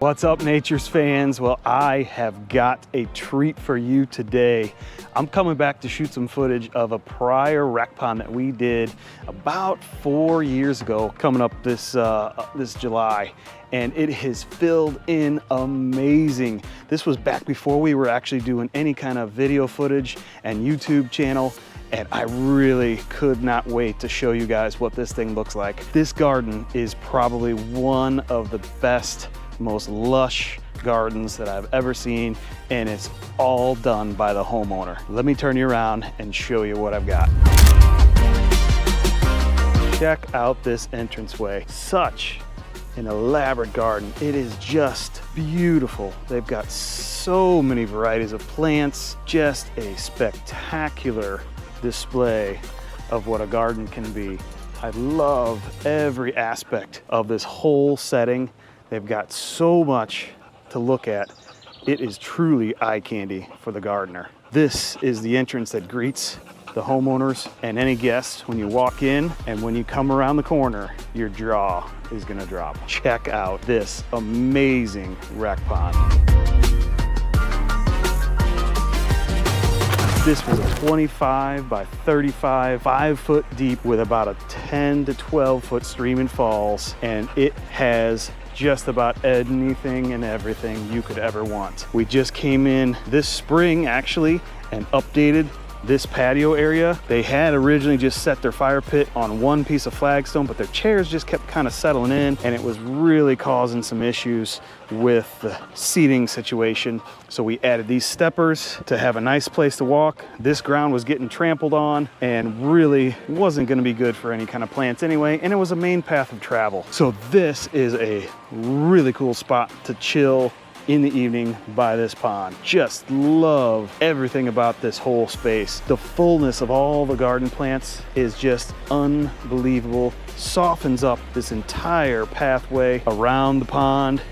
What's up, Nature's fans? Well, I have got a treat for you today. I'm coming back to shoot some footage of a prior rec pond that we did about 4 years ago, coming up this July, and it has filled in amazing. This was back before we were actually doing any kind of video footage and YouTube channel, and I really could not wait to show you guys what this thing looks like. This garden is probably one of the best, most lush gardens that I've ever seen, and it's all done by the homeowner. Let me turn you around and show you what I've got. Check out this entranceway. Such an elaborate garden. It is just beautiful. They've got so many varieties of plants, just a spectacular display of what a garden can be. I love every aspect of this whole setting. They've got so much to look at. It is truly eye candy for the gardener. This is the entrance that greets the homeowners and any guests when you walk in, and when you come around the corner, your jaw is gonna drop. Check out this amazing rec pond. This was a 25 by 35, 5 foot deep with about a 10 to 12 foot stream and falls, and it has just about anything and everything you could ever want. We just came in this spring actually and updated this patio area. They had originally just set their fire pit on one piece of flagstone, but their chairs just kept kind of settling in, and it was really causing some issues with the seating situation. So we added these steppers to have a nice place to walk. This ground was getting trampled on and really wasn't going to be good for any kind of plants anyway, and it was a main path of travel. So this is a really cool spot to chill in the evening by this pond. Just love everything about this whole space. The fullness of all the garden plants is just unbelievable. Softens up this entire pathway around the pond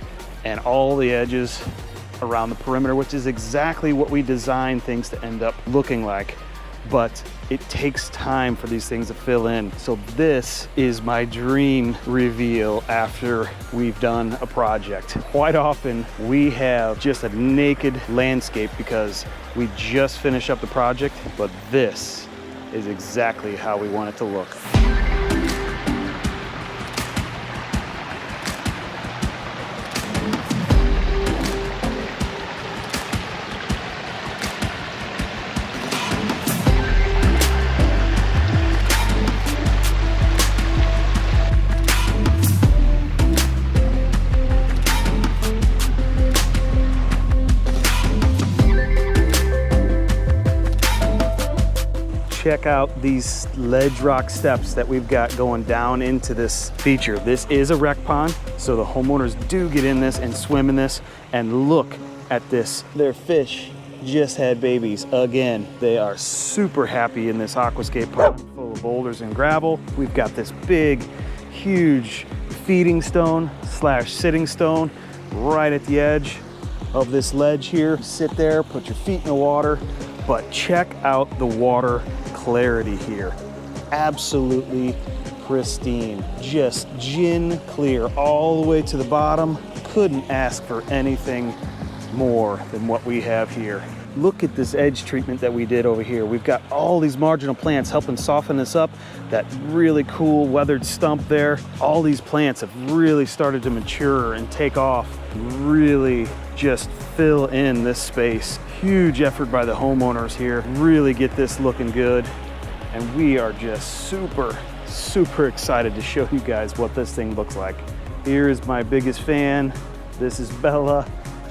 and all the edges around the perimeter, which is exactly what we designed things to end up looking like. But it takes time for these things to fill in. So this is my dream reveal after we've done a project. Quite often we have just a naked landscape because we just finished up the project, but this is exactly how we want it to look. Check out these ledge rock steps that we've got going down into this feature. This is a rec pond, so the homeowners do get in this and swim in this, and look at this. Their fish just had babies again. They are super happy in this aquascape pond full of boulders and gravel. We've got this big, huge feeding stone slash sitting stone right at the edge of this ledge here. Sit there, put your feet in the water, but check out the water clarity here. Absolutely pristine, just gin clear all the way to the bottom. Couldn't ask for anything more than what we have here. Look at this edge treatment that we did over here. We've got all these marginal plants helping soften this up. That really cool weathered stump there. All these plants have really started to mature and take off, really just fill in this space. Huge effort by the homeowners here. Really get this looking good. And we are just super excited to show you guys what this thing looks like. Here is my biggest fan. This is Bella.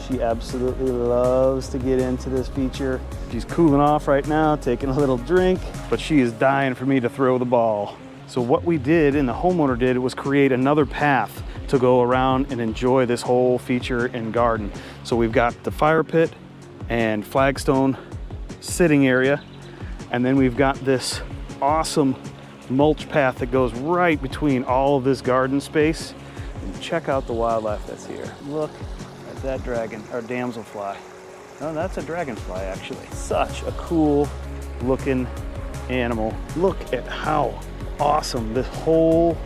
She absolutely loves to get into this feature. She's cooling off right now, taking a little drink, but she is dying for me to throw the ball. So what we did, and the homeowner did, was create another path to go around and enjoy this whole feature and garden. So we've got the fire pit and flagstone sitting area, and then we've got this awesome mulch path that goes right between all of this garden space. And check out the wildlife that's here. Look at that dragon, or damselfly. No, that's a dragonfly actually. Such a cool looking animal. Look at how awesome this whole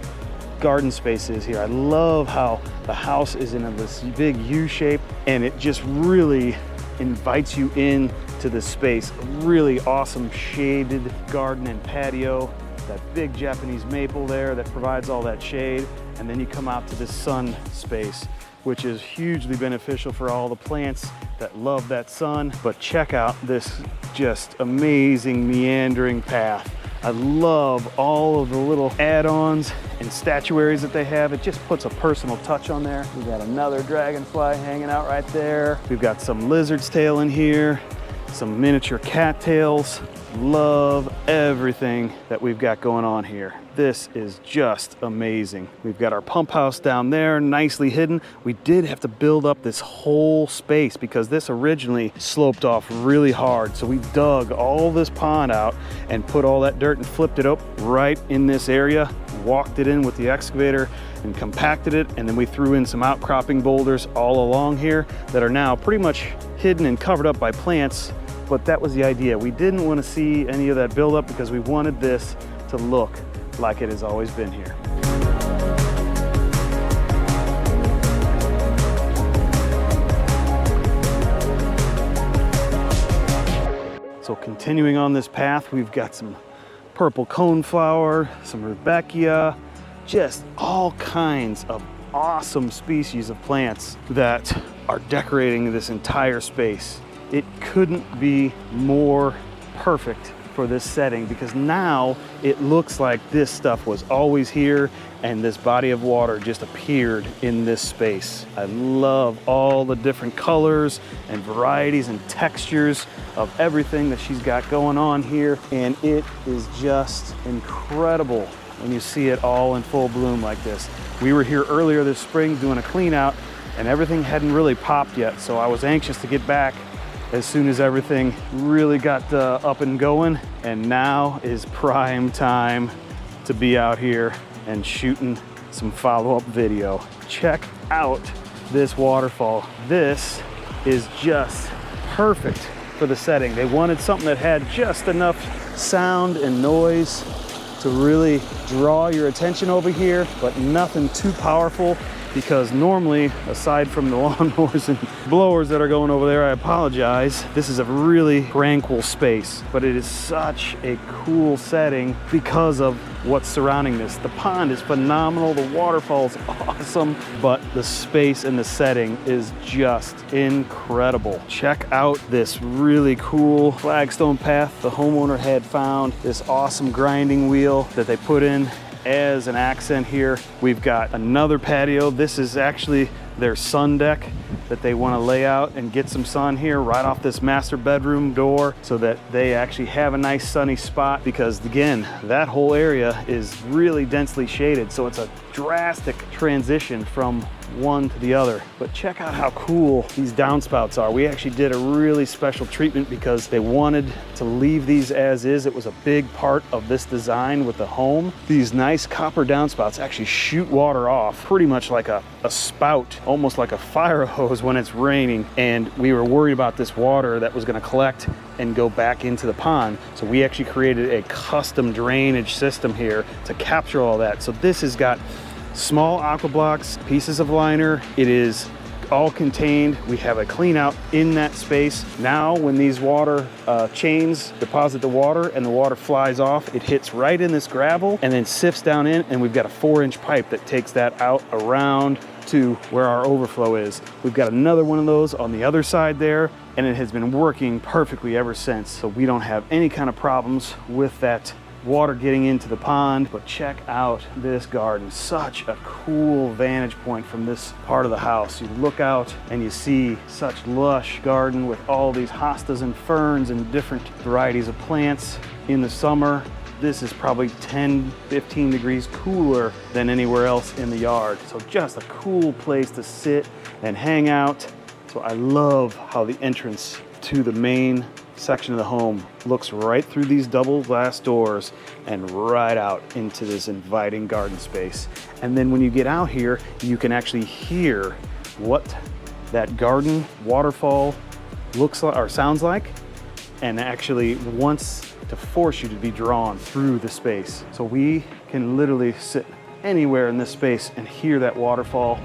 garden space is here. I love how the house is in this big U shape, and it just really invites you in to this space. A really awesome shaded garden and patio. That big Japanese maple there that provides all that shade. And then you come out to this sun space, which is hugely beneficial for all the plants that love that sun. But check out this just amazing meandering path. I love all of the little add-ons and statuaries that they have. It just puts a personal touch on there. We got another dragonfly hanging out right there. We've got some lizard's tail in here, some miniature cattails. Love everything that we've got going on here. This is just amazing. We've got our pump house down there, nicely hidden. We did have to build up this whole space because this originally sloped off really hard. So we dug all this pond out and put all that dirt and flipped it up right in this area, walked it in with the excavator and compacted it. And then we threw in some outcropping boulders all along here that are now pretty much hidden and covered up by plants. But that was the idea. We didn't want to see any of that buildup because we wanted this to look like it has always been here. So continuing on this path, we've got some purple coneflower, some rudbeckia, just all kinds of awesome species of plants that are decorating this entire space. It couldn't be more perfect for this setting because now it looks like this stuff was always here and this body of water just appeared in this space. I love all the different colors and varieties and textures of everything that she's got going on here, and it is just incredible when you see it all in full bloom like this. We were here earlier this spring doing a clean out and everything hadn't really popped yet, so I was anxious to get back as soon as everything really got up and going. And now is prime time to be out here and shooting some follow-up video. Check out this waterfall. This is just perfect for the setting. They wanted something that had just enough sound and noise to really draw your attention over here, but nothing too powerful, because normally, aside from the lawnmowers and blowers that are going over there, I apologize, this is a really tranquil space, but it is such a cool setting because of what's surrounding this. The pond is phenomenal, the waterfall is awesome, but the space and the setting is just incredible. Check out this really cool flagstone path the homeowner had found, this awesome grinding wheel that they put in as an accent here. We've got another patio. This is actually their sun deck that they want to lay out and get some sun here right off this master bedroom door so that they actually have a nice sunny spot, because again, that whole area is really densely shaded, so it's a drastic transition from one to the other. But check out how cool these downspouts are. We actually did a really special treatment because they wanted to leave these as is. It was a big part of this design with the home. These nice copper downspouts actually shoot water off pretty much like a spout, almost like a fire hose when it's raining. And we were worried about this water that was going to collect and go back into the pond. So we actually created a custom drainage system here to capture all that. So this has got small aqua blocks, pieces of liner. It is all contained. We have a clean out in that space. Now when these water chains deposit the water and the water flies off, it hits right in this gravel and then sifts down in, and we've got a 4-inch pipe that takes that out around to where our overflow is. We've got another one of those on the other side there, and it has been working perfectly ever since. So we don't have any kind of problems with that water getting into the pond. But check out this garden. Such a cool vantage point from this part of the house. You look out and you see such lush garden with all these hostas and ferns and different varieties of plants. In the summer, this is probably 10, 15 degrees cooler than anywhere else in the yard. So just a cool place to sit and hang out. So I love how the entrance to the main section of the home looks right through these double glass doors and right out into this inviting garden space. And then when you get out here, you can actually hear what that garden waterfall looks like or sounds like, and actually wants to force you to be drawn through the space. So we can literally sit anywhere in this space and hear that waterfall.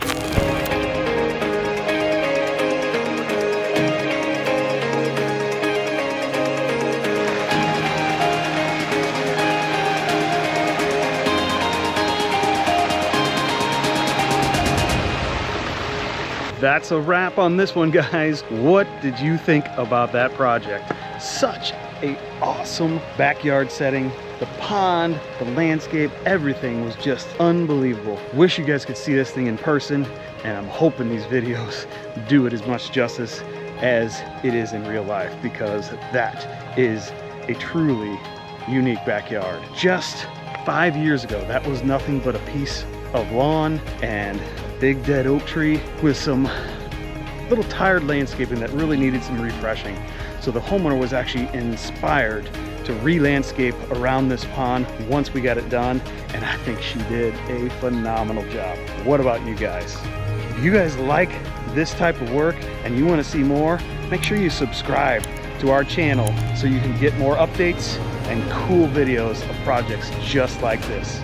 That's a wrap on this one, guys. What did you think about that project? Such an awesome backyard setting. The pond, the landscape, everything was just unbelievable. Wish you guys could see this thing in person, and I'm hoping these videos do it as much justice as it is in real life, because that is a truly unique backyard. Just 5 years ago, that was nothing but a piece of lawn and big dead oak tree with some little tired landscaping that really needed some refreshing. So the homeowner was actually inspired to re-landscape around this pond once we got it done, and I think she did a phenomenal job. What about you guys? If you guys like this type of work and you want to see more, make sure you subscribe to our channel so you can get more updates and cool videos of projects just like this.